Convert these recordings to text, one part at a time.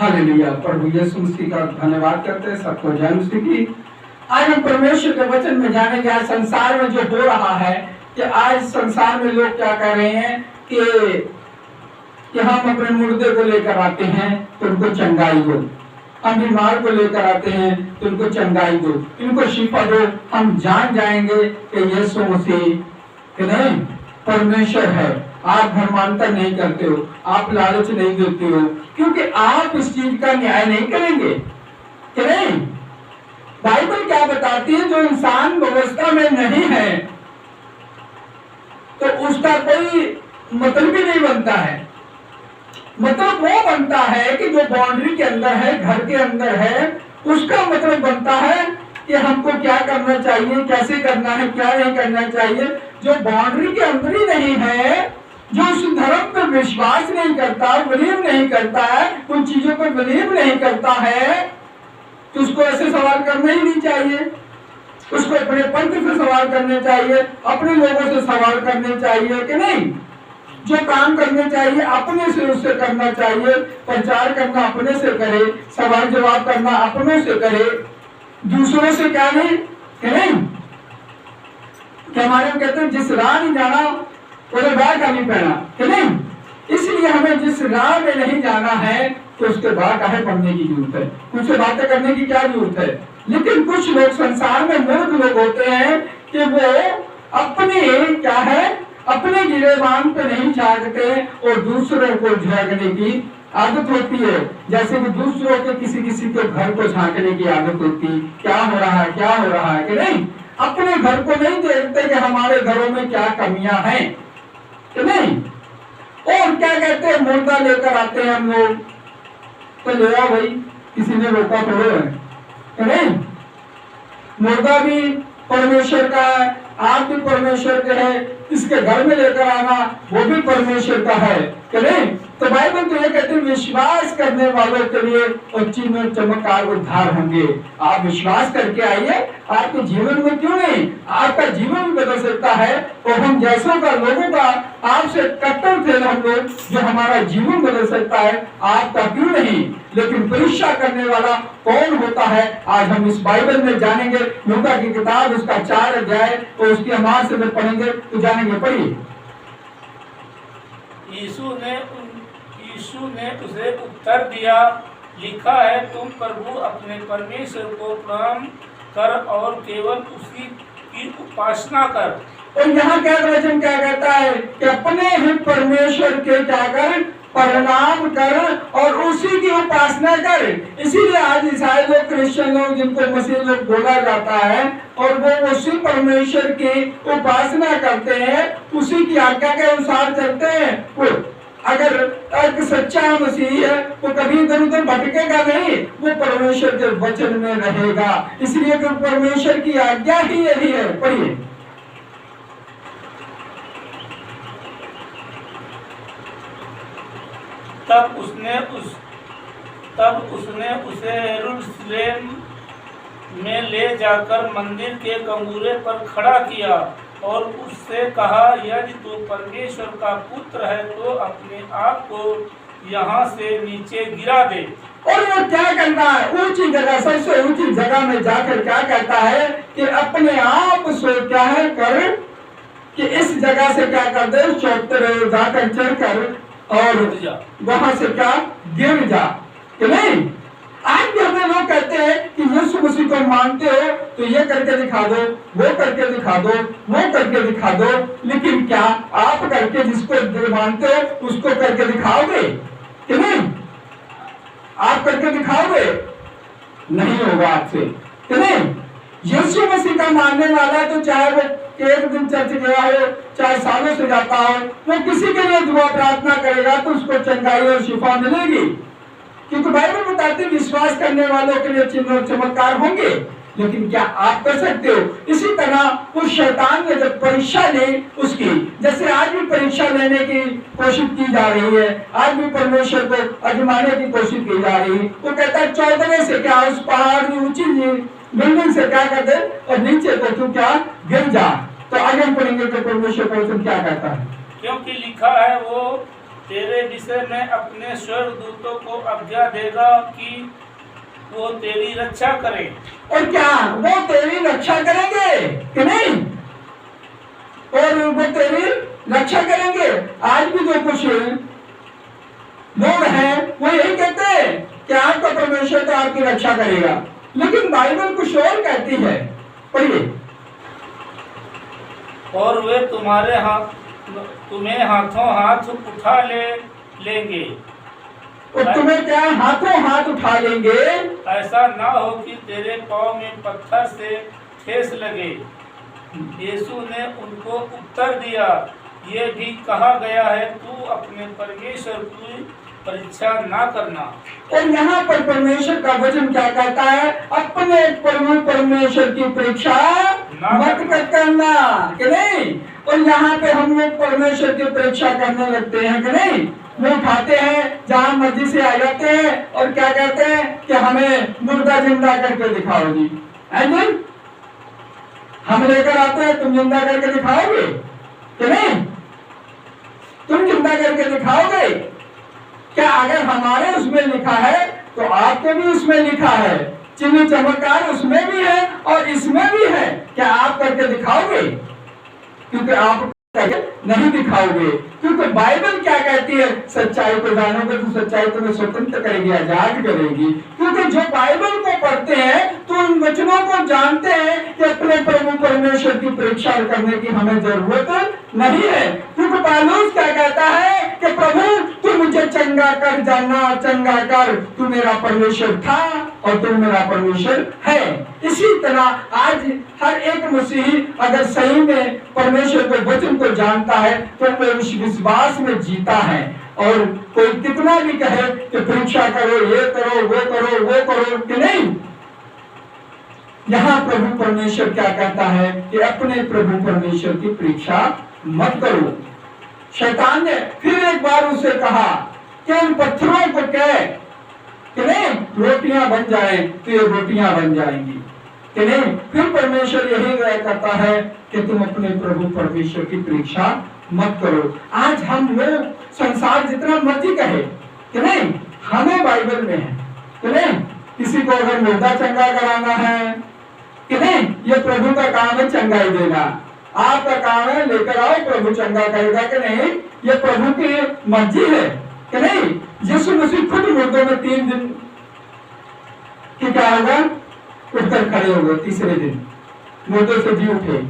Hallelujah. प्रभु यीशु मसीह का धन्यवाद करते हैं, सबको जय मसीह की। आज हम परमेश्वर के वचन में जानेंगे। आज संसार में जो हो रहा है कि आज संसार में लोग क्या कर रहे हैं कि हम अपने मुर्दे को लेकर आते हैं तो उनको चंगाई दो, हम बीमार को लेकर आते हैं तो उनको चंगाई दो, इनको शिफा दो। हम जान जाएंगे कि यीशु मसीह नहीं परमेश्वर है। आप धर्मांतर नहीं करते हो, आप लालच नहीं देते हो, क्योंकि आप इस चीज का न्याय नहीं करेंगे कि नहीं। बाइबल क्या बताती है, जो इंसान व्यवस्था में नहीं है तो उसका कोई मतलब ही नहीं बनता है। मतलब वो बनता है कि जो बाउंड्री के अंदर है, घर के अंदर है, उसका मतलब बनता है कि हमको क्या करना चाहिए, कैसे करना है, क्या नहीं करना चाहिए। जो बाउंड्री के अंदर ही नहीं है, जो उस धर्म पर विश्वास नहीं करता, बिलीव नहीं करता है, उन चीजों पर बिलीव नहीं करता है, तो उसको ऐसे सवाल करना ही नहीं चाहिए। उसको अपने पंथ से सवाल करने चाहिए, अपने लोगों से सवाल करने चाहिए कि नहीं। जो काम करने चाहिए अपने से उससे करना चाहिए, प्रचार करना अपने से करे, सवाल जवाब करना अपनों से करे, दूसरों से क्या नहीं कि नहीं। कि हमारे कहते हैं जिस राह नहीं जाना उसे बाहर का नहीं पहना कि नहीं। इसलिए हमें जिस राह में नहीं जाना है तो उसके बाद काहे पढ़ने की जरूरत है, उनसे बातें करने की क्या जरूरत है। लेकिन कुछ लोग संसार में मूर्ख लोग होते हैं कि वो अपने क्या है, अपने गिरेबान पे नहीं झांकते और दूसरों को झांकने की आदत होती है। जैसे कि दूसरों के किसी के घर को झांकने की आदत होती, क्या हो रहा है, क्या हो रहा है कि नहीं। अपने घर को नहीं देखते कि हमारे घरों में क्या कमियां हैं कि नहीं। और क्या कहते हैं, मुर्दा लेकर आते हैं हम लोग, तो ले आओ भाई, किसी ने रोका थोड़े है कि नहीं। मुर्दा भी परमेश्वर का है, आप भी परमेश्वर के हैं, इसके घर में लेकर आना वो भी परमेश्वर का है कि नहीं। तो बाइबल तो ये कहते हैं विश्वास करने वालों के लिए और चिन्ह चमत्कार उद्धार होंगे। आप विश्वास करके आइए, आपके जीवन में क्यों नहीं, आपका जीवन भी बदल सकता है। और हम जैसों का लोगों का आपसे कट्टर थे हम लोग, जो हमारा जीवन बदल सकता है, आपका क्यों नहीं। लेकिन परीक्षा करने वाला कौन होता है, आज हम इस बाइबल में जानेंगे। लूका की किताब उसका 4 अध्याय और उसकी हमारे से पढ़ेंगे तो जानेंगे। पढ़िए। यीशु ने उसे उत्तर दिया, लिखा है, तुम प्रभु अपने परमेश्वर को प्रणाम कर और केवल उसी की उपासना कर। और यहाँ क्या वचन क्या कहता है कि अपने ही परमेश्वर के क्या कर, प्रणाम कर और उसी की उपासना कर। इसीलिए आज ईसाई लोग, क्रिश्चियन लोग, जिनको मसीह लोग बोला जाता है, और वो उसी परमेश्वर की उपासना करते हैं, उसी की आज्ञा के अनुसार चलते हैं। वो अगर एक सच्चा मसीह है वो कभी इधर उधर भटकेगा नहीं, वो परमेश्वर के वचन में रहेगा। इसलिए तो परमेश्वर की आज्ञा ही यही है। पढ़िए। तब उसने उसे यरूशलेम में ले जाकर मंदिर के कंगूरे पर खड़ा किया और उससे कहा, यदि तू परमेश्वर का पुत्र है तो अपने आप को यहाँ से नीचे गिरा दे। और वो क्या करता है, ऊंची जगह, सबसे ऊंची जगह में जाकर क्या कहता है कि अपने आप से क्या है कर, कि इस जगह से क्या कर दे, चौतरे जाकर चढ़ कर और वहां से क्या गिर जा कि नहीं। आज भी हमें लोग कहते हैं कि यीशु मसीह को मानते हो तो ये करके दिखा दो, वो करके दिखा दो, वो करके दिखा दो। लेकिन क्या आप करके जिसको मानते हो उसको करके दिखाओगे कि नहीं। आप करके दिखाओगे, नहीं होगा आपसे कि नहीं। यीशु मसीह का मानने वाला तो चाहे वो एक दिन चर्च गया हो, चाहे सालों से जाता हो, वो किसी के लिए दुआ प्रार्थना करेगा तो उसको चंगाई और शिफा मिलेगी। क्योंकि बाइबल बताती है विश्वास करने वालों के लिए चिन्ह और चमत्कार होंगे। लेकिन क्या आप कर सकते हो। इसी तरह उस शैतान ने जब परीक्षा ली उसकी, जैसे आज भी परीक्षा लेने की कोशिश की जा रही है, आज भी परमेश्वर को आजमाने की कोशिश की जा रही है। वो कहता है 14वें से क्या उस पहाड़ की ऊंची बिल्डिंग से क्या कर दे और नीचे को तू क्या गिर जा। तो आगे हम पढ़ेंगे तो परमेश्वर का वचन क्या कहता है। क्योंकि लिखा है, वो तेरे विषय में अपने स्वर्गदूतों को आज्ञा देगा कि वो तेरी रक्षा करें। और क्या वो तेरी रक्षा करेंगे कि नहीं? और वो तेरी रक्षा करेंगे। आज भी जो कुछ लोग हैं वो यही कहते हैं कि आपका परमेश्वर तो आपकी रक्षा करेगा, लेकिन बाइबल कुछ और कहती है। पढ़िए। और वे तुम्हें हाथों हाथ उठा लेंगे। और तुम्हें क्या हाथों हाथ उठा लेंगे? ऐसा ना हो कि तेरे पाँव में पत्थर से ठेस लगे। यीशु ने उनको उत्तर दिया, ये भी कहा गया है, तू अपने परमेश्वर की परीक्षा ना करना। और यहाँ पर परमेश्वर का वचन क्या कहता है? अपने प्रभु परमेश्वर की परीक्षा मत करना, कि नहीं? और यहाँ पे हम लोग परमेश्वर की परीक्षा करने लगते हैं कि नहीं? वो उठाते हैं, जहाँ मर्जी से आ जाते हैं और क्या कहते हैं कि हमें मुर्दा जिंदा करके दिखाओ जी। हम लेकर आते हैं, तुम जिंदा करके दिखाओगे कि नहीं? तुम जिंदा करके दिखाओगे क्या? अगर हमारे उसमें लिखा है तो आपके भी उसमें लिखा है, चिन्ह चमत्कार उसमें भी है और इसमें भी है। क्या आप करके दिखाओगे? क्योंकि आप नहीं दिखाओगे, क्योंकि बाइबल क्या कहती है? सच्चाई को जानोगे तो सच्चाई तुम्हें स्वतंत्र करेगी, आजाद करेगी। क्योंकि जो बाइबल को पढ़ते हैं तो उन वचनों को जानते हैं कि अपने प्रभु परमेश्वर की परीक्षा करने की हमें जरूरत नहीं है। क्योंकि पौलुस क्या कहता है कि प्रभु तू मुझे चंगा कर, जाना चंगा कर, तू मेरा परमेश्वर था और तू मेरा परमेश्वर है। इसी तरह आज हर एक मसीही अगर सही में परमेश्वर के वचन को जानता है तो वह उस विश्वास में जीता है। और कोई कितना भी कहे कि परीक्षा करो, ये करो, वो करो, वो करो, कि नहीं? यहाँ प्रभु परमेश्वर क्या कहता है कि अपने प्रभु परमेश्वर की परीक्षा मत करो। शैतान ने फिर एक बार उसे कहा कि उन पत्थरों को कह कि नहीं रोटियां बन जाए, तो ये रोटियां बन जाएंगी, कि नहीं? फिर परमेश्वर यही कहता है कि तुम अपने प्रभु परमेश्वर की परीक्षा मत करो। आज हम लोग संसार जितना मर्जी कहे कि नहीं, हमें बाइबल में है कि नहीं, किसी को अगर मुर्दा चंगा कराना है कि नहीं, ये प्रभु का काम है चंगाई देना। आपका काम है लेकर आओ, प्रभु चंगा करेगा कि नहीं, ये प्रभु की मर्जी है कि नहीं? यीशु मसीह खुद मुर्दों में 3 दिन की क्या होगा, उठकर खड़े हो गए। तीसरे दिन मुर्दों से जी उठे।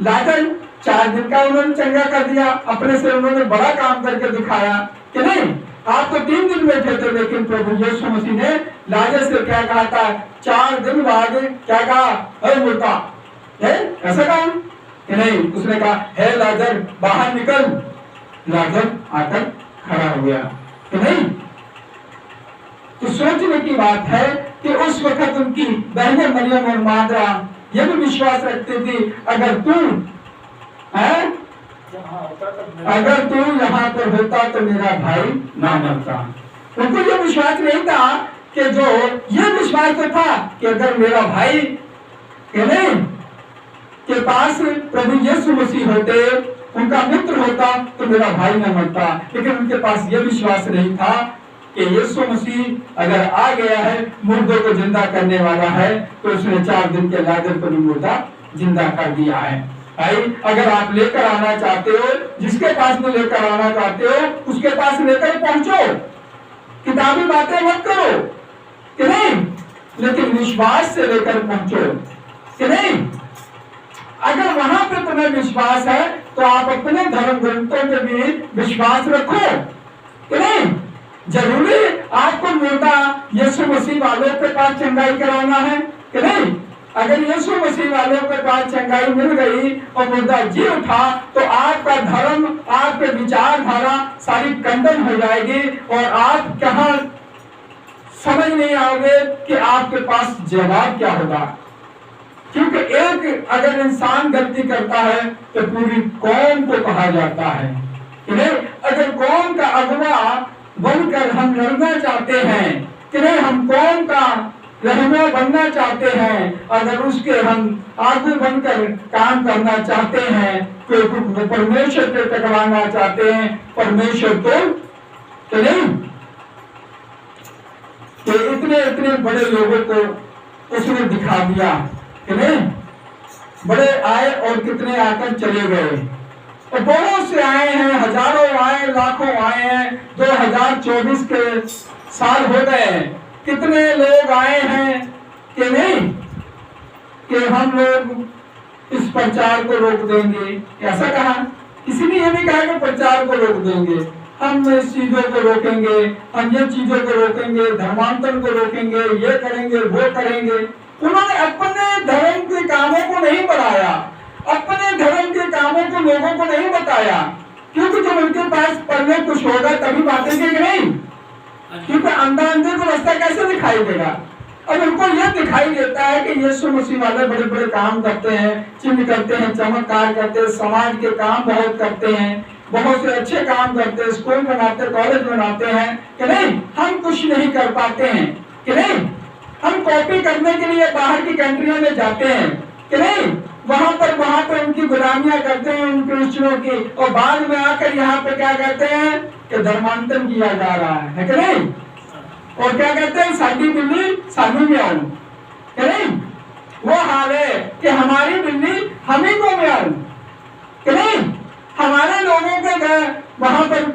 लाजर 4 दिन का उन्होंने चंगा कर दिया, अपने से उन्होंने बड़ा काम करके दिखाया कि नहीं? आप तो 3 दिन बैठे थे, लेकिन प्रभु यीशु मसीह ने लाजर से क्या कहा था? 4 दिन बाद क्या कहा? अरे मुर्दा है, ऐसा कहा कि नहीं? उसने कहा है लाजर बाहर निकल। लाजर आकर खड़ा हो गया कि नहीं? तो सोचने की बात है कि उस वक्त उनकी बहनें मरियम और मार्था ये भी विश्वास रखती थी, अगर तू यहाँ पर होता तो मेरा भाई ना मरता। उनको ये विश्वास नहीं था कि जो ये विश्वास तो था कि अगर मेरा भाई के नहीं के पास प्रभु यीशु मसीह होते, उनका मित्र होता, तो मेरा भाई न मरता। लेकिन उनके पास ये विश्वास नहीं था कि यीशु मसीह अगर आ गया है, मुर्दों को जिंदा करने वाला है, तो उसने 4 दिन के लाजर को भी मुर्दा जिंदा कर दिया है। भाई अगर आप लेकर आना चाहते हो, जिसके पास में लेकर आना चाहते हो उसके पास लेकर पहुंचो, किताबी बातें मत करो कि नहीं, लेकिन विश्वास से लेकर पहुंचो कि नहीं। अगर वहां पे तुम्हें विश्वास है तो आप अपने धर्म ग्रंथों पे भी विश्वास रखो कि नहीं। जरूरी आपको मुर्दा यीशु मसीह वालों के पास चंगाई कराना है कि नहीं। अगर यीशु मसीह वालों के पास चंगाई मिल गई और मुर्दा जी उठा तो आपका धर्म, आपके विचारधारा सारी खंडन हो जाएगी और आप कहाँ समझ नहीं आओगे कि आपके पास जवाब क्या होगा। क्योंकि एक अगर इंसान गलती करता है तो पूरी कौम को कहा जाता है कि नहीं। अगर कौम का अगवा बनकर हम लड़ना चाहते हैं कि नहीं, हम कौम का रहनुमा बनना चाहते हैं, अगर उसके हम आगू बनकर काम करना चाहते हैं परमेश्वर को टकराना चाहते हैं, परमेश्वर तो नहीं। तो इतने इतने बड़े लोगों को उसने दिखा दिया कि नहीं, बड़े आए और कितने आकर चले गए, और बहुत से आए हैं, हजारों आए, लाखों आए हैं। 2024 के साल हो गए हैं, कितने लोग आए हैं कि नहीं कि हम लोग इस प्रचार को रोक देंगे। ऐसा कहा, किसी ने ये नहीं कहा कि प्रचार को रोक देंगे, हम इस चीजों को रोकेंगे, अन्य चीजों को रोकेंगे, धर्मांतर को रोकेंगे, ये करेंगे वो करेंगे। उन्होंने अपने धर्म के कामों को नहीं बढ़ाया, अपने धर्म के कामों को लोगों को नहीं बताया, क्योंकि जब उनके पास पढ़ने कुछ होगा तभी बांटेंगे कि नहीं, क्योंकि अंधा अंधे को रास्ता कैसे दिखाई देगा। अब उनको यह दिखाई देता है कि यीशु मसीह वाले बड़े बड़े काम करते हैं, चिन्ह करते हैं, चमत्कार करते हैं, समाज के काम बहुत करते हैं, बहुत से अच्छे काम करते हैं, स्कूल बनाते, कॉलेज बनाते हैं कि नहीं, हम कुछ नहीं कर पाते हैं कि नहीं। हम कॉपी करने के लिए बाहर की कंट्रियों में जाते हैं कि नहीं, वहां पर उनकी गुलामियां करते हैं उन क्रिश्चियनों की, और बाद में आकर यहाँ पे क्या कहते हैं कि धर्मांतरण किया जा रहा है कि नहीं, और क्या कहते हैं साडी बिल्ली सानू में आऊ कि नहीं। वो हाल है कि हमारी बिल्ली हम ही को में आऊ कि नहीं। हमारे लोगों के घर वहां पर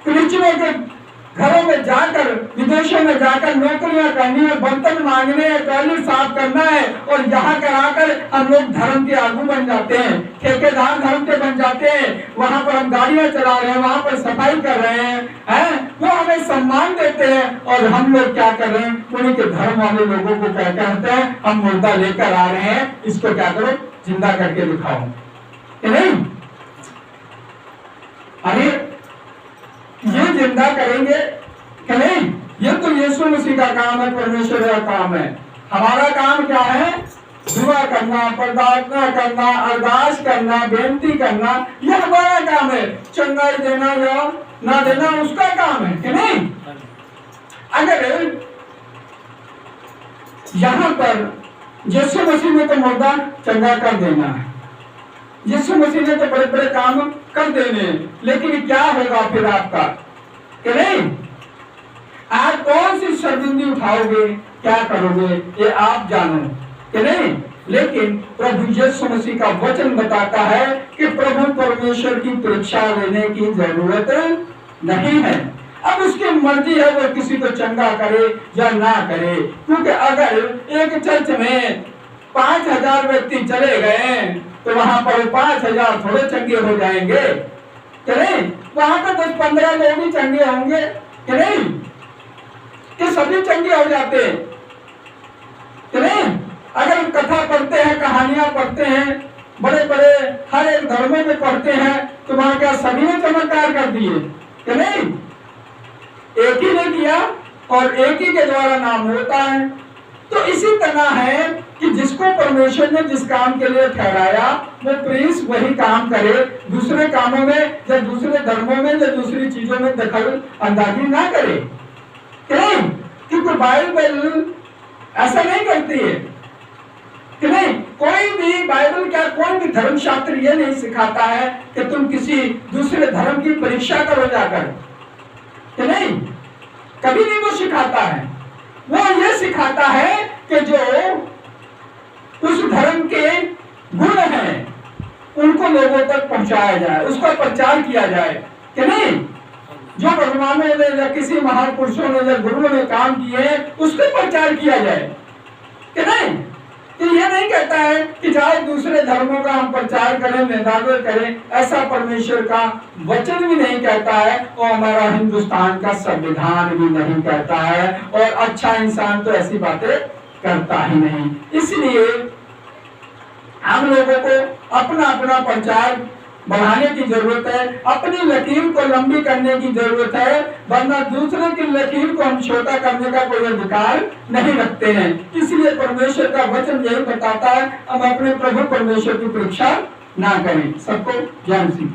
क्रिश्चियनों के घरों में जाकर, विदेशों में जाकर नौकरियां करनी है, बर्तन मांगने हैं, टॉयलेट साफ करना है, और यहाँ कराकर हम लोग धर्म के आगू बन जाते हैं, ठेकेदार धर्म के बन जाते हैं। वहां पर हम गाड़ियां चला रहे हैं, वहां पर सफाई कर रहे हैं, वो हमें सम्मान देते हैं, और हम लोग क्या कर रहे हैं, उन्हीं के धर्म वाले लोगों को क्या कहते हैं, हम मुर्दा लेकर आ रहे हैं, इसको क्या करो, जिंदा करके दिखाओ कि नहीं। अरे ये जिंदा करेंगे कि नहीं, ये तो यीशु मसीह का काम है, परमेश्वर का काम है। हमारा काम क्या है, दुआ करना, प्रार्थना करना, अरदास करना, बेनती करना, ये हमारा काम है। चंगाई देना या ना देना उसका काम है कि नहीं। अगर यहाँ पर यीशु मसीह ने तो मुर्दा चंगा कर देना है, यीशु मसीह ने तो बड़े बड़े काम कर देने, लेकिन क्या होगा फिर आपका कि नहीं। आप कौन सी शर्मिंदगी उठाओगे, क्या करोगे, ये आप जानो कि नहीं। लेकिन प्रभु यीशु मसीह का वचन बताता है कि प्रभु परमेश्वर की परीक्षा लेने की जरूरत नहीं है। अब उसकी मर्जी है वो किसी को चंगा करे या ना करे, क्योंकि अगर एक चर्च में 5000 व्यक्ति चले गए तो वहां पर 5000 थोड़े चंगे हो जाएंगे कि नहीं। वहां पर 10-15 लोग ही चंगे होंगे कि नहीं, कि सभी चंगे हो जाते कि नहीं। अगर कथा पढ़ते हैं, कहानियां पढ़ते हैं, बड़े बड़े हर एक धर्मों में पढ़ते हैं, तो वहां क्या सभी ने चमत्कार कर दिए कि नहीं। एक ही ने किया और एक ही के द्वारा नाम होता है। तो इसी तरह है कि जिसको परमेश्वर ने जिस काम के लिए ठहराया वो प्रिंस वही काम करे, दूसरे कामों में या दूसरे धर्मों में या दूसरी चीजों में दखल अंदाजी ना करे कि नहीं। क्योंकि बाइबल ऐसा नहीं करती है कि नहीं। कोई भी बाइबल क्या कोई भी धर्मशास्त्र ये नहीं सिखाता है कि तुम किसी दूसरे धर्म की परीक्षा करो जाकर कि नहीं, कभी नहीं वो सिखाता है। वो ये सिखाता है कि जो उस धर्म के गुण हैं उनको लोगों तक पहुंचाया जाए, उसका प्रचार किया जाए कि नहीं। जो भगवानों ने या किसी महापुरुषों ने या गुरुओं ने काम किए उसका प्रचार किया जाए कि नहीं। तो ये नहीं कहता है कि जाओ दूसरे धर्मों का हम प्रचार करें, निंदावें करें, ऐसा परमेश्वर का वचन भी नहीं कहता है, और हमारा हिंदुस्तान का संविधान भी नहीं कहता है, और अच्छा इंसान तो ऐसी बातें करता ही नहीं। इसलिए हम लोगों को अपना अपना प्रचार बढ़ाने की जरूरत है, अपनी लकीर को लंबी करने की जरूरत है, वरना दूसरे की लकीर को हम छोटा करने का कोई अधिकार नहीं रखते हैं। इसलिए परमेश्वर का वचन यही बताता है हम अपने प्रभु परमेश्वर की परीक्षा ना करें। सबको जय मसीह।